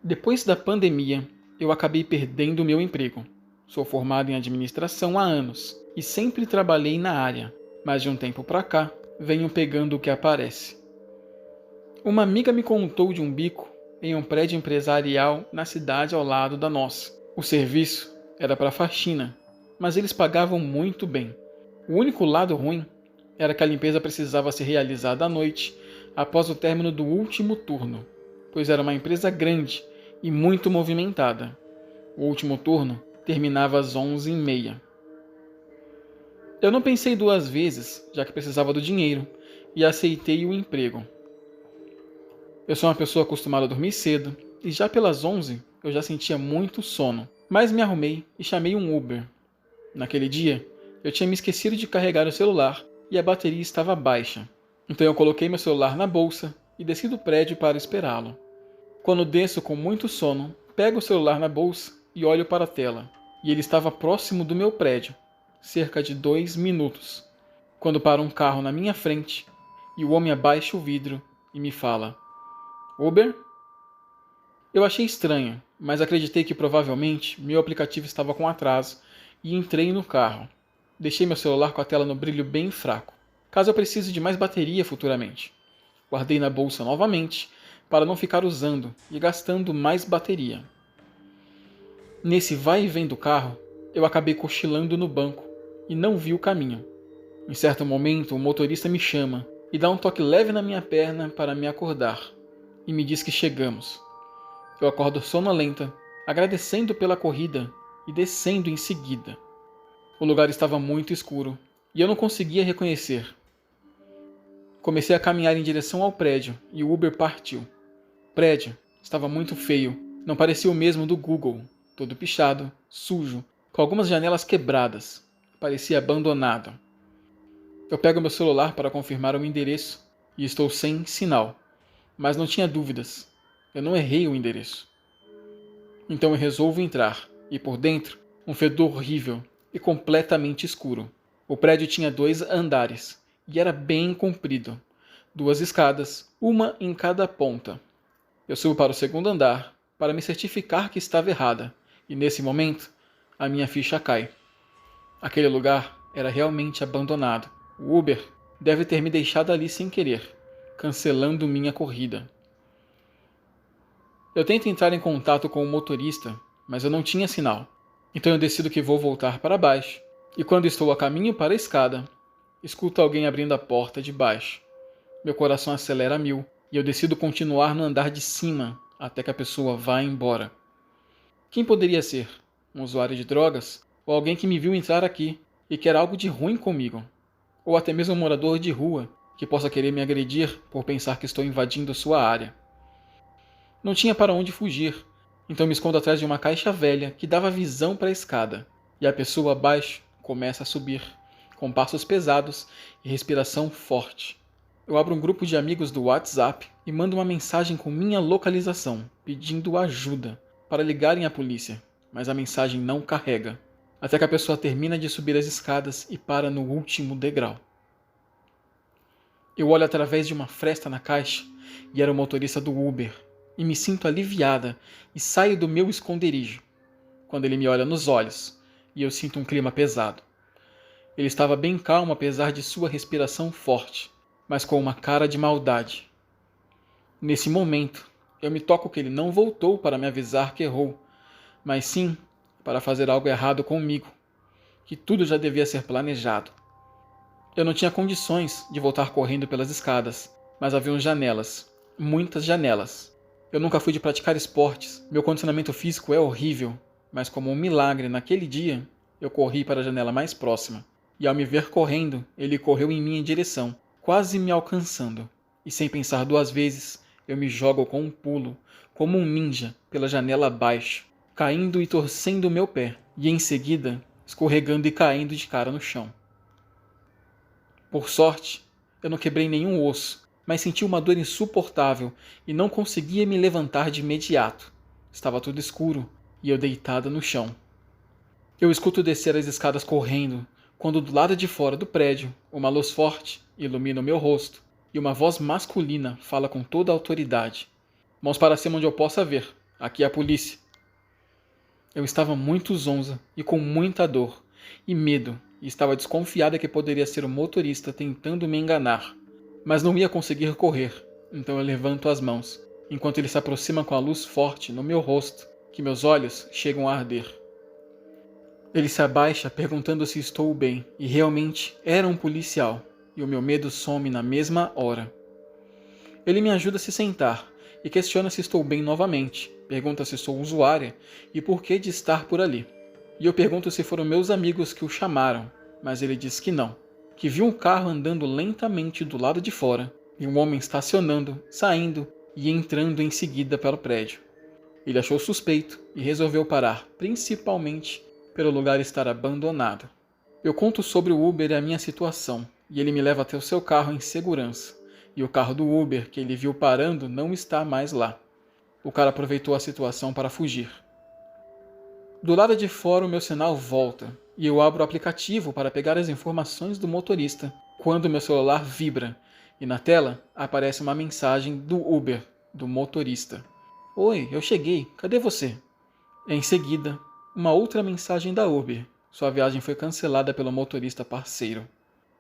Depois da pandemia, eu acabei perdendo o meu emprego. Sou formado em administração há anos e sempre trabalhei na área, mas de um tempo pra cá, venho pegando o que aparece. Uma amiga me contou de um bico em um prédio empresarial na cidade ao lado da nossa. O serviço era para faxina, mas eles pagavam muito bem. O único lado ruim era que a limpeza precisava ser realizada à noite, após o término do último turno, pois era uma empresa grande e muito movimentada. O último turno terminava às 11h30. Eu não pensei duas vezes, já que precisava do dinheiro, e aceitei o emprego. Eu sou uma pessoa acostumada a dormir cedo, e já pelas 11 eu já sentia muito sono, mas me arrumei e chamei um Uber. Naquele dia, eu tinha me esquecido de carregar o celular e a bateria estava baixa. Então eu coloquei meu celular na bolsa e desci do prédio para esperá-lo. Quando desço com muito sono, pego o celular na bolsa e olho para a tela. E ele estava próximo do meu prédio, cerca de 2 minutos. Quando para um carro na minha frente e o homem abaixa o vidro e me fala: Uber? Eu achei estranho, mas acreditei que provavelmente meu aplicativo estava com atraso e entrei no carro. Deixei meu celular com a tela no brilho bem fraco, caso eu precise de mais bateria futuramente. Guardei na bolsa novamente, para não ficar usando e gastando mais bateria. Nesse vai e vem do carro, eu acabei cochilando no banco e não vi o caminho. Em certo momento, o motorista me chama e dá um toque leve na minha perna para me acordar, e me diz que chegamos. Eu acordo sonolenta, agradecendo pela corrida e descendo em seguida. O lugar estava muito escuro e eu não conseguia reconhecer. Comecei a caminhar em direção ao prédio e o Uber partiu. O prédio estava muito feio, não parecia o mesmo do Google, todo pichado, sujo, com algumas janelas quebradas. Parecia abandonado. Eu pego meu celular para confirmar o endereço e estou sem sinal, mas não tinha dúvidas. Eu não errei o endereço. Então eu resolvo entrar, e por dentro, um fedor horrível e completamente escuro. O prédio tinha 2 andares, e era bem comprido. 2 escadas, uma em cada ponta. Eu subo para o segundo andar, para me certificar que estava errada, e nesse momento, a minha ficha cai. Aquele lugar era realmente abandonado. O Uber deve ter me deixado ali sem querer, cancelando minha corrida. Eu tento entrar em contato com o motorista, mas eu não tinha sinal. Então eu decido que vou voltar para baixo, e quando estou a caminho para a escada, escuto alguém abrindo a porta de baixo. Meu coração acelera a 1000, e eu decido continuar no andar de cima, até que a pessoa vá embora. Quem poderia ser? Um usuário de drogas? Ou alguém que me viu entrar aqui, e quer algo de ruim comigo? Ou até mesmo um morador de rua, que possa querer me agredir por pensar que estou invadindo sua área. Não tinha para onde fugir, então me escondo atrás de uma caixa velha que dava visão para a escada, e a pessoa abaixo começa a subir, com passos pesados e respiração forte. Eu abro um grupo de amigos do WhatsApp e mando uma mensagem com minha localização, pedindo ajuda, para ligarem à polícia, mas a mensagem não carrega, até que a pessoa termina de subir as escadas e para no último degrau. Eu olho através de uma fresta na caixa e era o motorista do Uber, e me sinto aliviada e saio do meu esconderijo, quando ele me olha nos olhos, e eu sinto um clima pesado. Ele estava bem calmo apesar de sua respiração forte, mas com uma cara de maldade. Nesse momento, eu me toco que ele não voltou para me avisar que errou, mas sim para fazer algo errado comigo, que tudo já devia ser planejado. Eu não tinha condições de voltar correndo pelas escadas, mas haviam janelas, muitas janelas. Eu nunca fui de praticar esportes, meu condicionamento físico é horrível, mas como um milagre naquele dia, eu corri para a janela mais próxima, e ao me ver correndo, ele correu em minha direção, quase me alcançando, e sem pensar 2 vezes, eu me jogo com um pulo, como um ninja, pela janela abaixo, caindo e torcendo o meu pé, e em seguida, escorregando e caindo de cara no chão. Por sorte, eu não quebrei nenhum osso, mas senti uma dor insuportável e não conseguia me levantar de imediato. Estava tudo escuro e eu deitada no chão. Eu escuto descer as escadas correndo, quando do lado de fora do prédio, uma luz forte ilumina o meu rosto e uma voz masculina fala com toda a autoridade. Mãos para cima onde eu possa ver. Aqui é a polícia. Eu estava muito zonza e com muita dor e medo, e estava desconfiada que poderia ser o motorista tentando me enganar. Mas não ia conseguir correr, então eu levanto as mãos, enquanto ele se aproxima com a luz forte no meu rosto, que meus olhos chegam a arder. Ele se abaixa perguntando se estou bem, e realmente era um policial, e o meu medo some na mesma hora. Ele me ajuda a se sentar e questiona se estou bem novamente, pergunta se sou usuária e por que de estar por ali. E eu pergunto se foram meus amigos que o chamaram, mas ele diz que não, que viu um carro andando lentamente do lado de fora e um homem estacionando, saindo e entrando em seguida pelo prédio. Ele achou suspeito e resolveu parar, principalmente pelo lugar estar abandonado. Eu conto sobre o Uber e a minha situação, e ele me leva até o seu carro em segurança. E o carro do Uber, que ele viu parando, não está mais lá. O cara aproveitou a situação para fugir. Do lado de fora o meu sinal volta, e eu abro o aplicativo para pegar as informações do motorista, quando meu celular vibra, e na tela aparece uma mensagem do Uber, do motorista. Oi, eu cheguei, cadê você? Em seguida, uma outra mensagem da Uber. Sua viagem foi cancelada pelo motorista parceiro.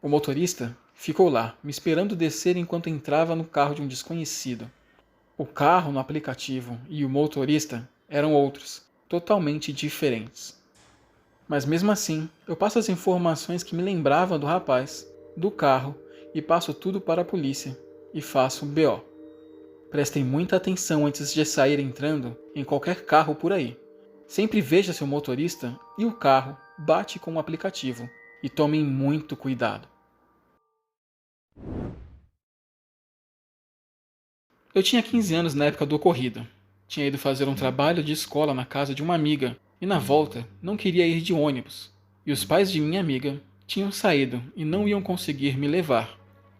O motorista ficou lá, me esperando descer enquanto entrava no carro de um desconhecido. O carro no aplicativo e o motorista eram outros, totalmente diferentes. Mas mesmo assim, eu passo as informações que me lembravam do rapaz, do carro, e passo tudo para a polícia, e faço um BO. Prestem muita atenção antes de sair entrando em qualquer carro por aí. Sempre veja se o motorista e o carro bate com o aplicativo e tomem muito cuidado. Eu tinha 15 anos na época do ocorrido. Tinha ido fazer um trabalho de escola na casa de uma amiga e na volta não queria ir de ônibus. E os pais de minha amiga tinham saído e não iam conseguir me levar.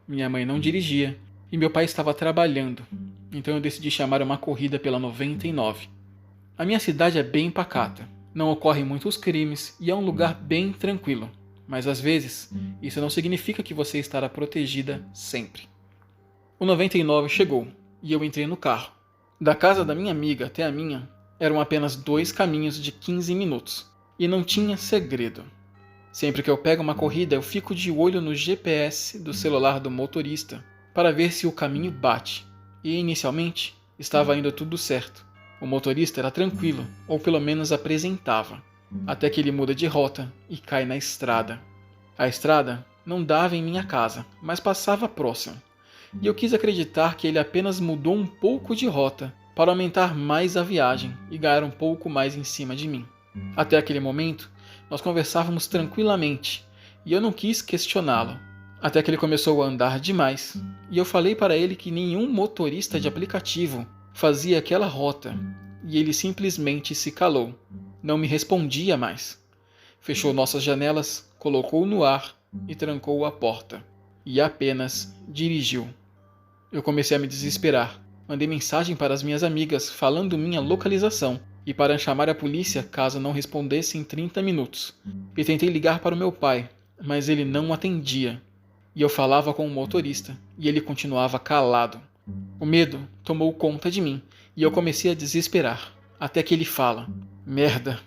Minha mãe não dirigia e meu pai estava trabalhando, então eu decidi chamar uma corrida pela 99. A minha cidade é bem pacata, não ocorrem muitos crimes e é um lugar bem tranquilo, mas às vezes isso não significa que você estará protegida sempre. O 99 chegou e eu entrei no carro. Da casa da minha amiga até a minha eram apenas 2 caminhos de 15 minutos e não tinha segredo. Sempre que eu pego uma corrida eu fico de olho no GPS do celular do motorista para ver se o caminho bate e inicialmente estava indo tudo certo. O motorista era tranquilo, ou pelo menos apresentava, até que ele muda de rota e cai na estrada. A estrada não dava em minha casa, mas passava próximo, e eu quis acreditar que ele apenas mudou um pouco de rota para aumentar mais a viagem e ganhar um pouco mais em cima de mim. Até aquele momento, nós conversávamos tranquilamente, e eu não quis questioná-lo, até que ele começou a andar demais, e eu falei para ele que nenhum motorista de aplicativo fazia aquela rota, e ele simplesmente se calou. Não me respondia mais. Fechou nossas janelas, colocou no ar e trancou a porta. E apenas dirigiu. Eu comecei a me desesperar. Mandei mensagem para as minhas amigas falando minha localização e para chamar a polícia caso não respondesse em 30 minutos. E tentei ligar para o meu pai, mas ele não atendia. E eu falava com o motorista e ele continuava calado. O medo tomou conta de mim e eu comecei a desesperar, até que ele fala, merda.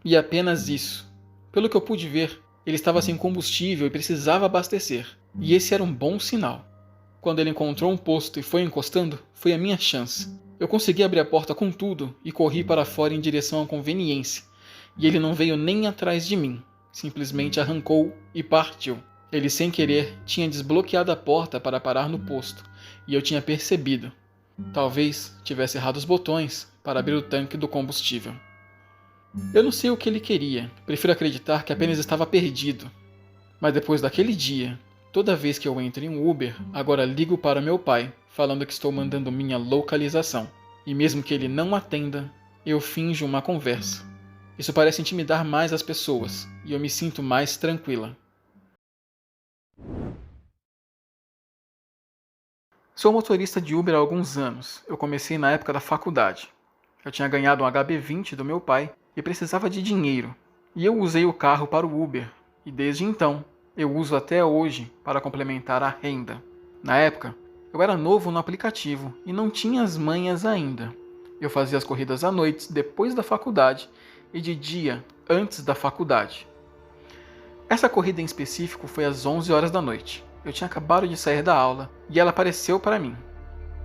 E apenas isso. Pelo que eu pude ver, ele estava sem combustível e precisava abastecer, e esse era um bom sinal. Quando ele encontrou um posto e foi encostando, foi a minha chance. Eu consegui abrir a porta com tudo e corri para fora em direção à conveniência, e ele não veio nem atrás de mim, simplesmente arrancou e partiu. Ele, sem querer, tinha desbloqueado a porta para parar no posto, e eu tinha percebido. Talvez tivesse errado os botões para abrir o tanque do combustível. Eu não sei o que ele queria, prefiro acreditar que apenas estava perdido. Mas depois daquele dia, toda vez que eu entro em um Uber, agora ligo para meu pai, falando que estou mandando minha localização. E mesmo que ele não atenda, eu finjo uma conversa. Isso parece intimidar mais as pessoas, e eu me sinto mais tranquila. Sou motorista de Uber há alguns anos. Eu comecei na época da faculdade. Eu tinha ganhado um HB20 do meu pai e precisava de dinheiro. E eu usei o carro para o Uber. E desde então, Eu uso até hoje para complementar a renda. Na época, eu era novo no aplicativo e não tinha as manhas ainda. Eu fazia as corridas à noite depois da faculdade e de dia antes da faculdade. Essa corrida em específico foi às 11 horas da noite. Eu tinha acabado de sair da aula e ela apareceu para mim.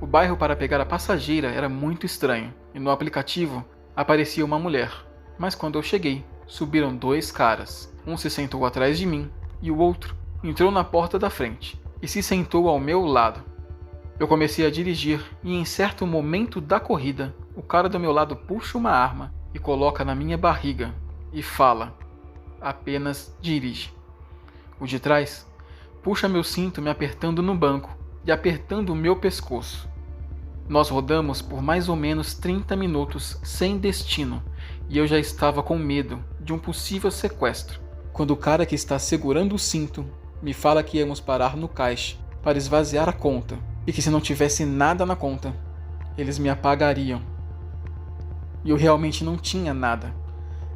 O bairro para pegar a passageira era muito estranho e no aplicativo aparecia uma mulher. Mas quando eu cheguei, subiram 2 caras. Um se sentou atrás de mim e o outro entrou na porta da frente e se sentou ao meu lado. Eu comecei a dirigir e em certo momento da corrida, o cara do meu lado puxa uma arma e coloca na minha barriga e fala: apenas dirige. O de trás puxa meu cinto me apertando no banco e apertando o meu pescoço. Nós rodamos por mais ou menos 30 minutos sem destino e eu já estava com medo de um possível sequestro, quando o cara que está segurando o cinto me fala que íamos parar no caixa para esvaziar a conta e que se não tivesse nada na conta, eles me apagariam. E eu realmente não tinha nada.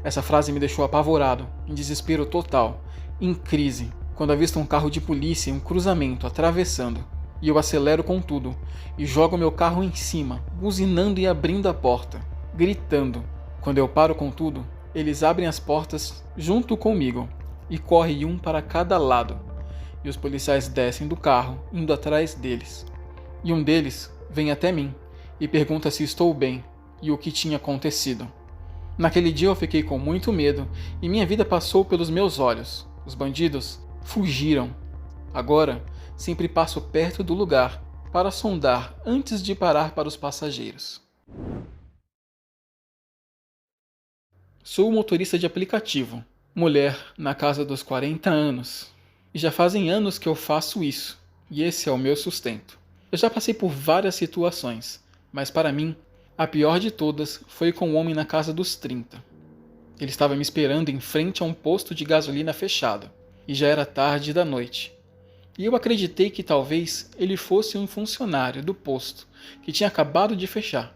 Essa frase me deixou apavorado, em desespero total, em crise, quando avisto um carro de polícia em um cruzamento atravessando. E eu acelero com tudo e jogo meu carro em cima, buzinando e abrindo a porta, gritando. Quando eu paro com tudo, eles abrem as portas junto comigo e correm um para cada lado. E os policiais descem do carro, indo atrás deles. E um deles vem até mim e pergunta se estou bem e o que tinha acontecido. Naquele dia eu fiquei com muito medo e minha vida passou pelos meus olhos. Os bandidos fugiram. Agora, sempre passo perto do lugar para sondar antes de parar para os passageiros. Sou motorista de aplicativo, mulher na casa dos 40 anos. E já fazem anos que eu faço isso, e esse é o meu sustento. Eu já passei por várias situações, mas para mim, a pior de todas foi com um homem na casa dos 30. Ele estava me esperando em frente a um posto de gasolina fechado, e já era tarde da noite. E eu acreditei que talvez ele fosse um funcionário do posto, que tinha acabado de fechar.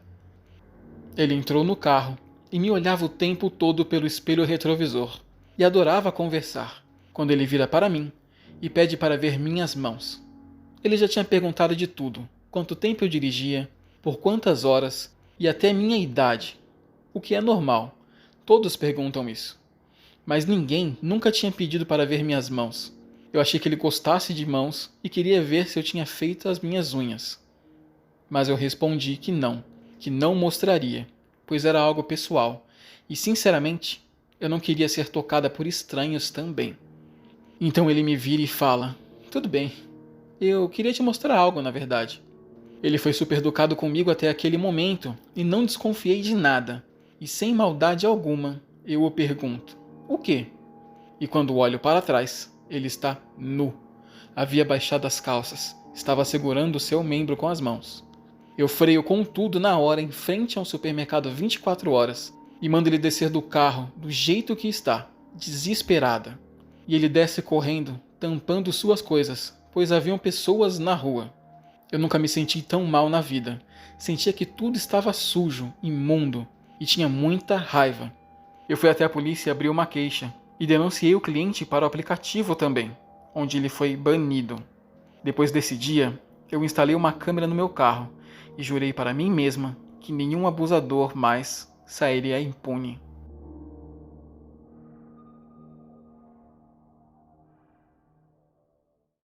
Ele entrou no carro e me olhava o tempo todo pelo espelho retrovisor, e adorava conversar, quando ele vira para mim e pede para ver minhas mãos. Ele já tinha perguntado de tudo, quanto tempo eu dirigia, por quantas horas e até minha idade, o que é normal, todos perguntam isso. Mas ninguém nunca tinha pedido para ver minhas mãos. Eu achei que ele gostasse de mãos e queria ver se eu tinha feito as minhas unhas. Mas eu respondi que não mostraria, pois era algo pessoal, e sinceramente, eu não queria ser tocada por estranhos também. Então ele me vira e fala: tudo bem, eu queria te mostrar algo, na verdade. Ele foi super educado comigo até aquele momento e não desconfiei de nada. E sem maldade alguma, eu o pergunto: o quê? E quando olho para trás, ele está nu. Havia baixado as calças, estava segurando o seu membro com as mãos. Eu freio com tudo na hora em frente a um supermercado 24 horas e mando ele descer do carro do jeito que está, desesperada. E ele desce correndo, tampando suas coisas, pois haviam pessoas na rua. Eu nunca me senti tão mal na vida. Sentia que tudo estava sujo, imundo, e tinha muita raiva. Eu fui até a polícia e abri uma queixa, e denunciei o cliente para o aplicativo também, onde ele foi banido. Depois desse dia, eu instalei uma câmera no meu carro, e jurei para mim mesma que nenhum abusador mais sairia impune.